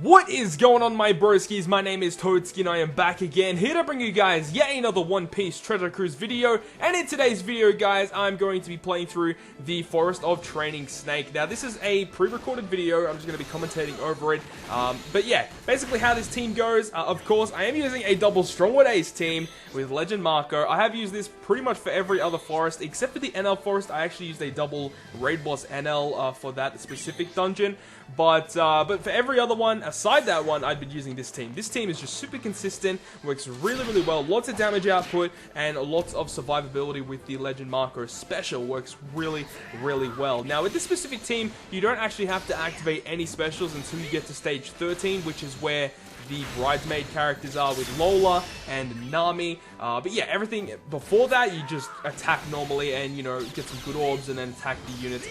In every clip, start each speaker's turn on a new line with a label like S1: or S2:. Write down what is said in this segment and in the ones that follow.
S1: What is going on, my broskies? My name is Toadski and I am back again, here to bring you guys yet another One Piece Treasure Cruise video. And in today's video, guys, I'm going to be playing through the Forest of Training Snake. Now, this is a pre-recorded video. I'm just going to be commentating over it. But yeah, basically how this team goes. Of course, I am using a double Strongwood Ace team with Legend Marco. I have used this pretty much for every other forest, except for the NL forest. I actually used a double Raid Boss NL for that specific dungeon. But for every other one, aside that one, I've been using this team. This team is just super consistent, works really well, lots of damage output, and lots of survivability with the Legend Marco special. Works really well. Now, with this specific team, you don't actually have to activate any specials until you get to stage 13, which is where the bridesmaid characters are with Lola and Nami. But yeah, everything before that, you just attack normally and, get some good orbs and then attack the units,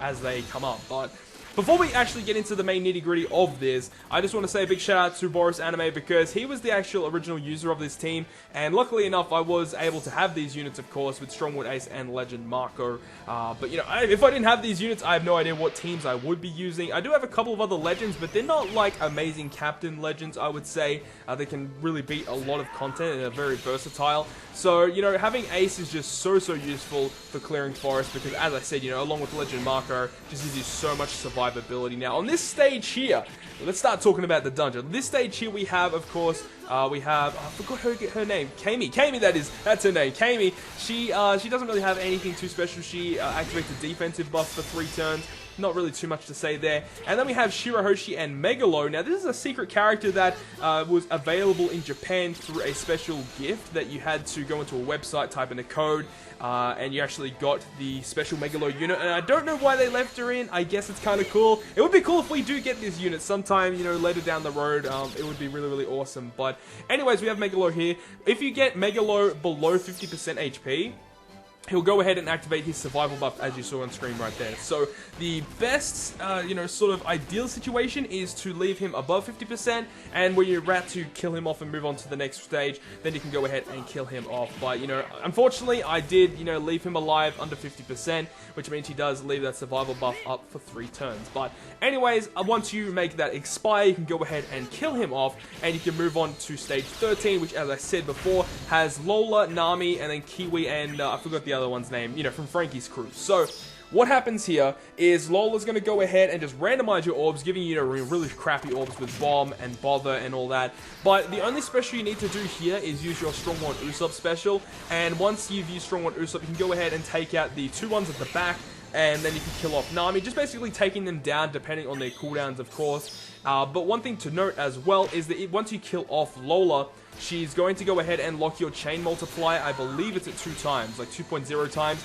S1: as they come up. But before we actually get into the main nitty-gritty of this, I just want to say a big shout out to Boris Anime, because he was the actual original user of this team, and luckily enough, I was able to have these units, of course, with Strongwood Ace and Legend Marco. But if I didn't have these units, I have no idea what teams I would be using. I do have a couple of other legends, but they're not like amazing captain legends, I would say. They can really beat a lot of content and are very versatile. So, having Ace is just so useful for clearing forest, because as I said, along with Legend Marco, just gives you so much survivability. Now, on this stage here, let's start talking about the dungeon. This stage here, we have, of course, I forgot her name. Kami, that's her name. Kami, she doesn't really have anything too special. She activates a defensive buff for 3 turns. Not really too much to say there. And then we have Shirahoshi and Megalo. Now, this is a secret character that was available in Japan through a special gift that you had to go into a website, type in a code, and you actually got the special Megalo unit. And I don't know why they left her in. I guess it's kind of cool. It would be cool if we do get this unit sometime, later down the road. It would be really awesome. But anyways, we have Megalo here. If you get Megalo below 50% HP, he'll go ahead and activate his survival buff, as you saw on screen right there. So the best, sort of ideal situation is to leave him above 50%, and when you're about to kill him off and move on to the next stage, then you can go ahead and kill him off. But, unfortunately, I did, leave him alive under 50%, which means he does leave that survival buff up for 3 turns. But anyways, once you make that expire, you can go ahead and kill him off, and you can move on to stage 13, which, as I said before, has Lola, Nami, and then Kiwi, and I forgot the other one's name, from Frankie's crew. So what happens here is Lola's going to go ahead and just randomize your orbs, giving you really crappy orbs with Bomb and Bother and all that. But the only special you need to do here is use your Strongwood Usopp special. And once you've used Strongwood Usopp, you can go ahead and take out the 2 ones at the back, and then you can kill off Nami, just basically taking them down depending on their cooldowns, of course. But one thing to note as well is that once you kill off Lola, she's going to go ahead and lock your chain multiplier. I believe it's at 2 times, like 2.0 times,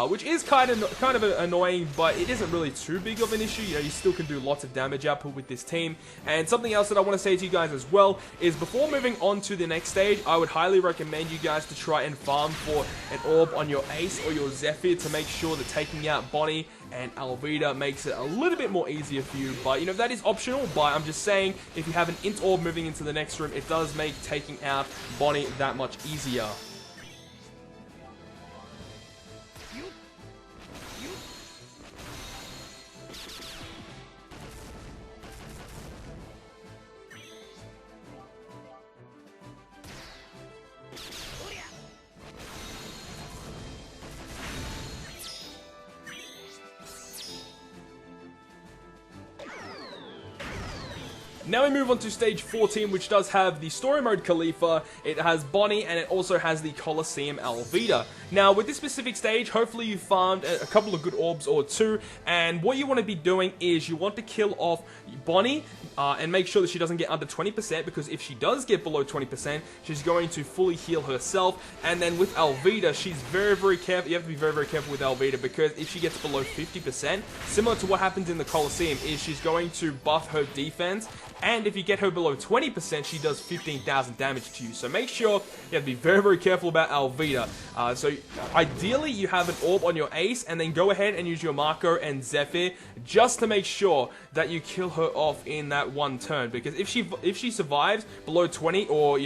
S1: which is kind of annoying, but it isn't really too big of an issue. You still can do lots of damage output with this team. And something else that I want to say to you guys as well is, before moving on to the next stage, I would highly recommend you guys to try and farm for an orb on your Ace or your Zephyr to make sure that taking out Bonnie and Alvida makes it a little bit more easier for you. But, that is optional, but I'm just saying, if you have an Int Orb moving into the next room, it does make taking out Bonnie that much easier. Now we move on to stage 14, which does have the story mode Khalifa, it has Bonnie, and it also has the Colosseum Alvida. Now, with this specific stage, hopefully you farmed a couple of good orbs or 2, and what you want to be doing is you want to kill off Bonnie, and make sure that she doesn't get under 20%, because if she does get below 20%, she's going to fully heal herself. And then with Alvida, she's very careful. You have to be very careful with Alvida, because if she gets below 50%, similar to what happens in the Colosseum, is she's going to buff her defense, and if you get her below 20%, she does 15,000 damage to you. So make sure you have to be very careful about Alvida. So ideally you have an orb on your ace, and then go ahead and use your Marco and Zephyr just to make sure that you kill her off in that one turn. Because if she survives below 20, or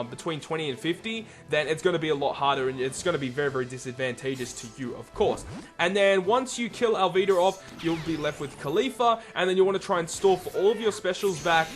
S1: between 20 and 50, then it's going to be a lot harder, and it's going to be very, very disadvantageous to you, of course. And then once you kill Alvida off, you'll be left with Khalifa, and then you want to try and store for all of your specials back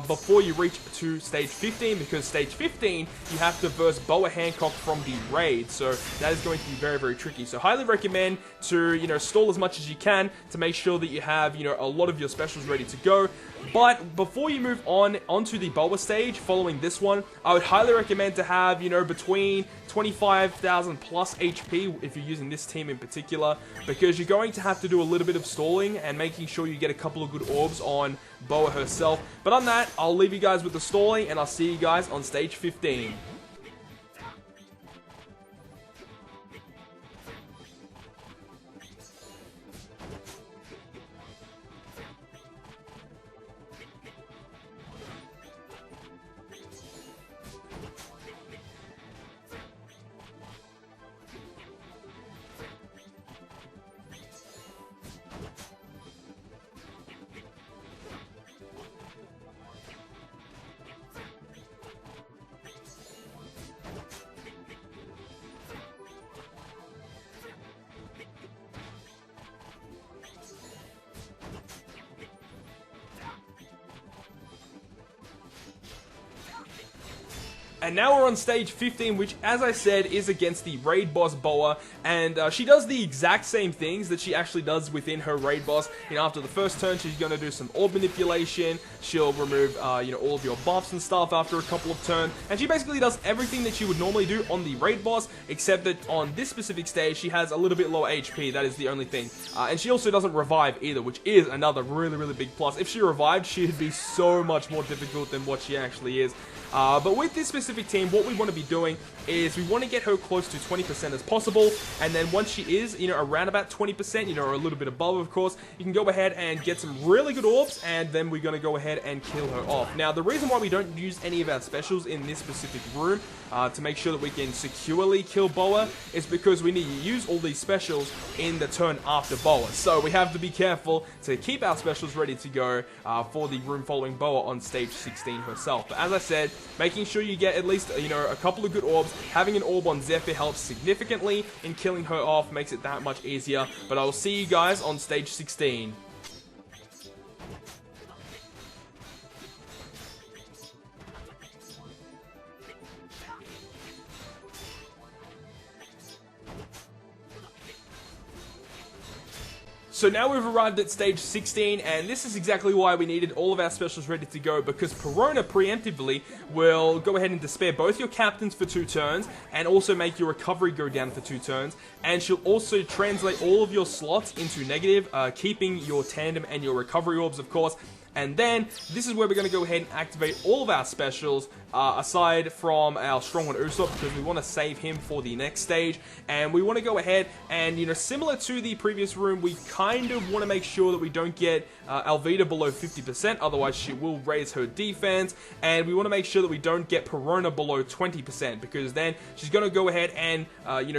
S1: before you reach to stage 15, because stage 15 you have to verse Bola Hancock from the raid, so that is going to be very, very tricky. So highly recommend to stall as much as you can to make sure that you have a lot of your specials ready to go. But before you move onto the Bola stage following this one, I would highly recommend to have between 25,000 plus HP if you're using this team in particular, because you're going to have to do a little bit of stalling and making sure you get a couple of good orbs on Bola herself. But on that, I'll leave you guys with the stalling, and I'll see you guys on stage 15. And now we're on stage 15, which, as I said, is against the raid boss Bola, and she does the exact same things that she actually does within her raid boss. After the first turn, she's going to do some orb manipulation. She'll remove, all of your buffs and stuff after a couple of turns, and she basically does everything that she would normally do on the raid boss, except that on this specific stage, she has a little bit lower HP. That is the only thing. And she also doesn't revive either, which is another really, really big plus. If she revived, she'd be so much more difficult than what she actually is. But with this specific team, what we want to be doing is we want to get her close to 20% as possible, and then once she is, around about 20%, or a little bit above, of course, you can go ahead and get some really good orbs, and then we're going to go ahead and kill her off. Now, the reason why we don't use any of our specials in this specific room to make sure that we can securely kill Bola is because we need to use all these specials in the turn after Bola. So we have to be careful to keep our specials ready to go for the room following Bola on stage 16 herself. But as I said, making sure you get at least a couple of good orbs. Having an orb on Zephyr helps significantly in killing her off, makes it that much easier. But I will see you guys on stage 16. So now we've arrived at stage 16, and this is exactly why we needed all of our specials ready to go, because Perona preemptively will go ahead and despair both your captains for 2 turns, and also make your recovery go down for 2 turns, and she'll also translate all of your slots into negative, keeping your tandem and your recovery orbs, of course. And then, this is where we're going to go ahead and activate all of our specials, aside from our Strong One Usopp, because we want to save him for the next stage. And we want to go ahead and, similar to the previous room, we kind of want to make sure that we don't get Alvida below 50%, otherwise she will raise her defense. And we want to make sure that we don't get Perona below 20%, because then she's going to go ahead and,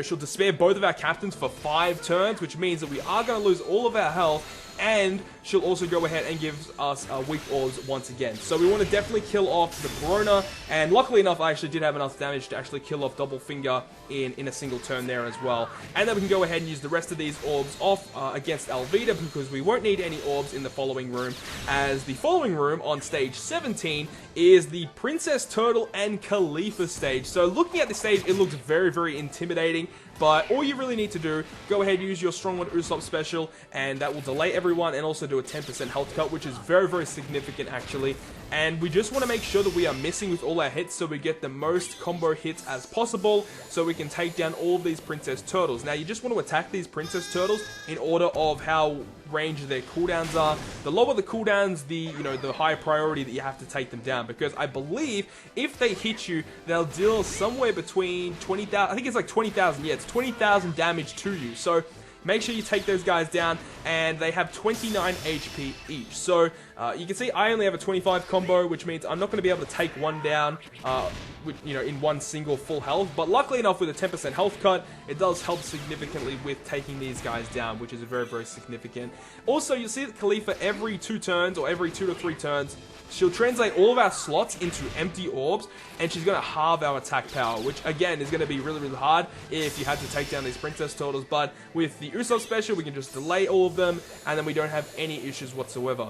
S1: she'll despair both of our captains for 5 turns, which means that we are going to lose all of our health. And she'll also go ahead and give us weak orbs once again. So we want to definitely kill off the Perona, and luckily enough, I actually did have enough damage to actually kill off Double Finger in a single turn there as well. And then we can go ahead and use the rest of these orbs off against Alvida, because we won't need any orbs in the following room, as the following room on stage 17 is the Princess Turtle and Khalifa stage. So looking at this stage, it looks very, very intimidating. But all you really need to do, go ahead and use your Strong One Usopp special, and that will delay everyone and also do a 10% health cut, which is very, very significant actually. And we just want to make sure that we are missing with all our hits, so we get the most combo hits as possible, so we can take down all of these Princess Turtles. Now, you just want to attack these Princess Turtles in order of how range their cooldowns are. The lower the cooldowns, the higher priority that you have to take them down, because I believe if they hit you, they'll deal somewhere between 20,000, I think it's like 20,000, yeah, it's 20,000 damage to you. So make sure you take those guys down, and they have 29 HP each. So You can see I only have a 25 combo, which means I'm not going to be able to take one down, in one single full health. But luckily enough, with a 10% health cut, it does help significantly with taking these guys down, which is very, very significant. Also, you'll see that Khalifa every 2 turns, or every 2 to 3 turns, she'll translate all of our slots into empty orbs, and she's going to halve our attack power, which again is going to be really, really hard if you had to take down these princess turtles. But with the Usopp special, we can just delay all of them, and then we don't have any issues whatsoever.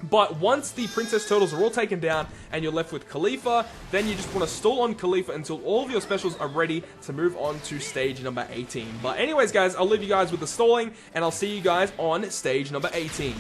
S1: But once the princess turtles are all taken down and you're left with Khalifa, then you just want to stall on Khalifa until all of your specials are ready to move on to stage number 18. But anyways, guys, I'll leave you guys with the stalling, and I'll see you guys on stage number 18.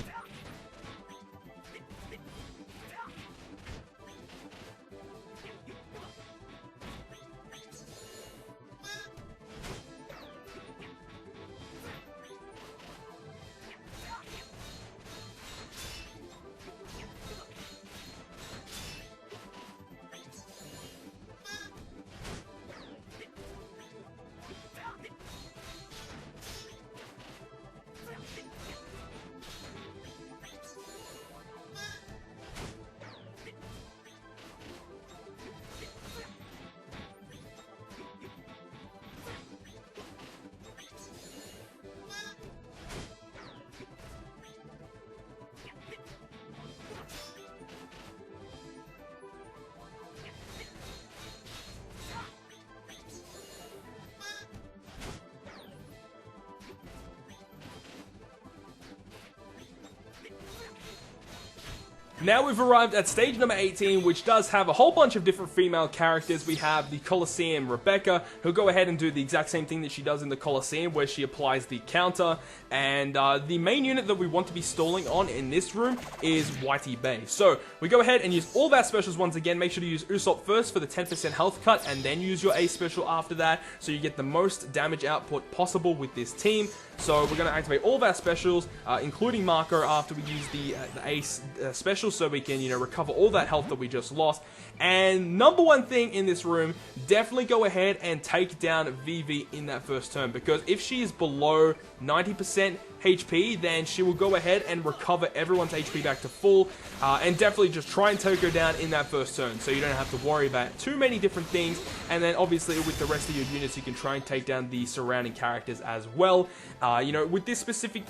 S1: Now we've arrived at stage number 18, which does have a whole bunch of different female characters. We have the Colosseum Rebecca, who'll go ahead and do the exact same thing that she does in the Colosseum, where she applies the counter. And the main unit that we want to be stalling on in this room is Whitey Bay. So we go ahead and use all of our specials once again. Make sure to use Usopp first for the 10% health cut, and then use your Ace special after that, so you get the most damage output possible with this team. So we're going to activate all of our specials, including Marco, after we use the Ace special, so we can, recover all that health that we just lost. And number one thing in this room, definitely go ahead and take down Vivi in that first turn, because if she is below 90% HP, then she will go ahead and recover everyone's HP back to full, and definitely just try and take her down in that first turn, so you don't have to worry about too many different things. And then obviously with the rest of your units, you can try and take down the surrounding characters as well. With this specific,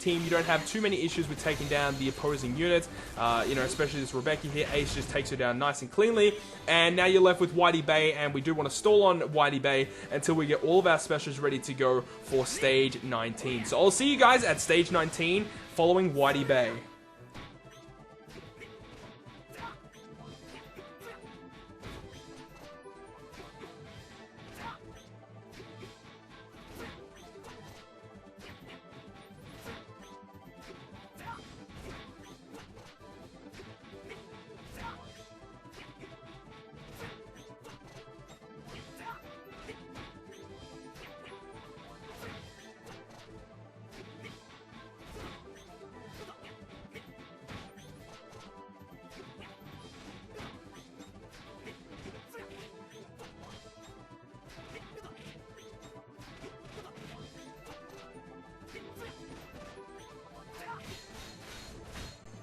S1: team, you don't have too many issues with taking down the opposing units. Especially this Rebecca here. Ace just takes her down nice and cleanly, and now you're left with Whitey Bay, and we do want to stall on Whitey Bay until we get all of our specials ready to go for stage 19. So I'll see you guys at stage 19 following Whitey Bay.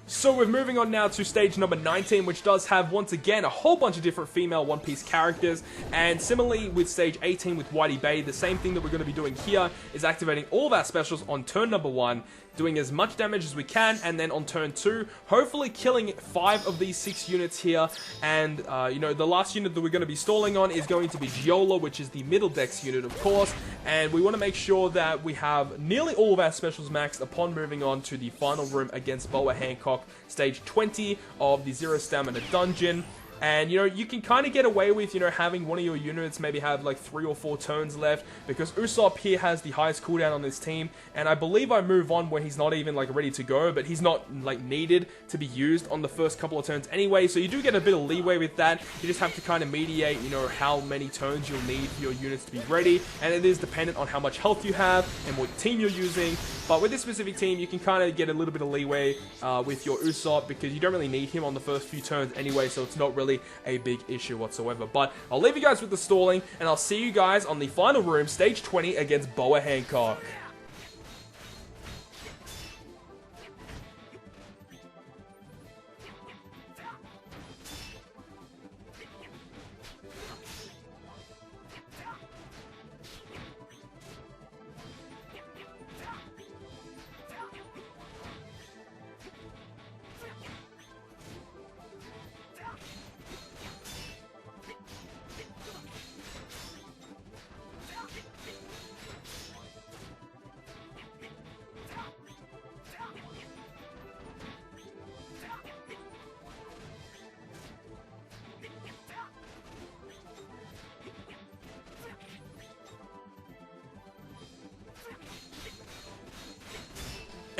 S1: So we're moving on now to stage number 19, which does have, once again, a whole bunch of different female One Piece characters. And similarly with stage 18 with Whitey Bay, the same thing that we're going to be doing here is activating all of our specials on turn number 1, doing as much damage as we can, and then on turn 2, hopefully killing 5 of these 6 units here. And, the last unit that we're going to be stalling on is going to be Giola, which is the middle decks unit, of course. And we want to make sure that we have nearly all of our specials maxed upon moving on to the final room against Bola Hancock, stage 20 of the Zero Stamina Dungeon. And, you can kind of get away with, having one of your units maybe have like 3 or 4 turns left, because Usopp here has the highest cooldown on this team, and I believe I move on when he's not even like ready to go, but he's not like needed to be used on the first couple of turns anyway, so you do get a bit of leeway with that. You just have to kind of mediate, how many turns you'll need for your units to be ready, and it is dependent on how much health you have and what team you're using. But with this specific team, you can kind of get a little bit of leeway with your Usopp, because you don't really need him on the first few turns anyway, so it's not really a big issue whatsoever. But I'll leave you guys with the stalling, and I'll see you guys on the final room, stage 20, against Bola Hancock.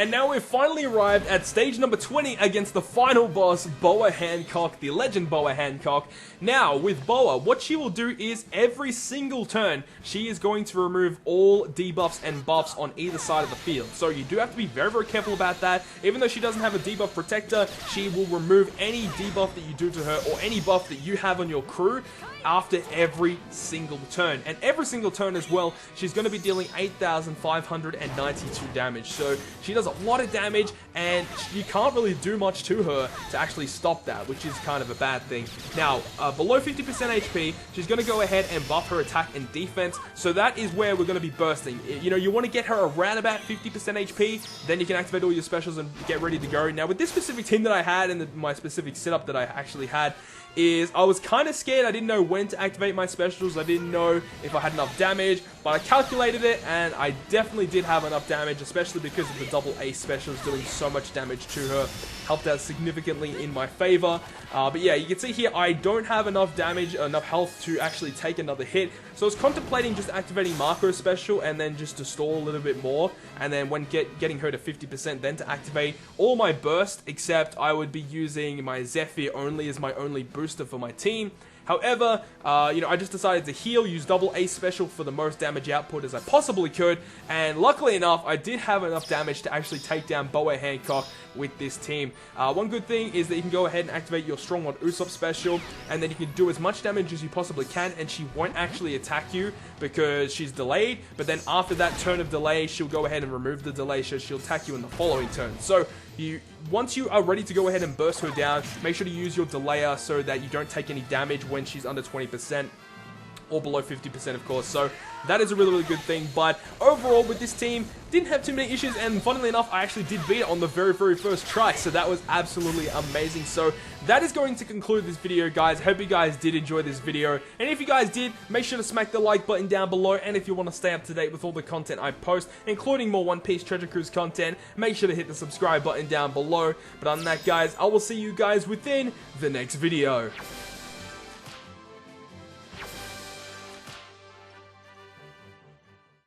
S1: And now we've finally arrived at stage number 20 against the final boss, Bola Hancock, the legend Bola Hancock. Now, with Bola, what she will do is every single turn, she is going to remove all debuffs and buffs on either side of the field. So you do have to be very, very careful about that. Even though she doesn't have a debuff protector, she will remove any debuff that you do to her or any buff that you have on your crew after every single turn. And every single turn as well, she's going to be dealing 8,592 damage. So she does a lot of damage, and you can't really do much to her to actually stop that, which is kind of a bad thing. Now, below 50% HP, she's going to go ahead and buff her attack and defense. So that is where we're going to be bursting. You know, you want to get her around about 50% HP, then you can activate all your specials and get ready to go. Now, with this specific team that I had and my specific setup that I actually had, is I was kind of scared. I didn't know when to activate my specials. I didn't know if I had enough damage, but I calculated it, and I definitely did have enough damage, especially because of the double ace specials doing so much damage to her. Helped out significantly in my favor. But yeah, you can see here I don't have enough damage, enough health to actually take another hit. So I was contemplating just activating Marco's special and then just to stall a little bit more, and then when getting her to 50%, then to activate all my burst, except I would be using my Zephyr only as my only booster for my team. However, you know, I just decided to heal, use double ace special for the most damage output as I possibly could, and luckily enough, I did have enough damage to actually take down Bola Hancock with this team. One good thing is that you can go ahead and activate your Strongwad Usopp special, and then you can do as much damage as you possibly can, and she won't actually attack you because she's delayed, but then after that turn of delay, she'll go ahead and remove the delay, so she'll attack you in the following turn. So, once you are ready to go ahead and burst her down, make sure to use your delayer so that you don't take any damage when she's under 20%. Or below 50%, of course. So that is a really, really good thing. But overall, with this team, didn't have too many issues. And funnily enough, I actually did beat it on the very, very first try. So that was absolutely amazing. So that is going to conclude this video, guys. Hope you guys did enjoy this video. And if you guys did, make sure to smack the like button down below. And if you want to stay up to date with all the content I post, including more One Piece Treasure Cruise content, make sure to hit the subscribe button down below. But other than that, guys, I will see you guys within the next video.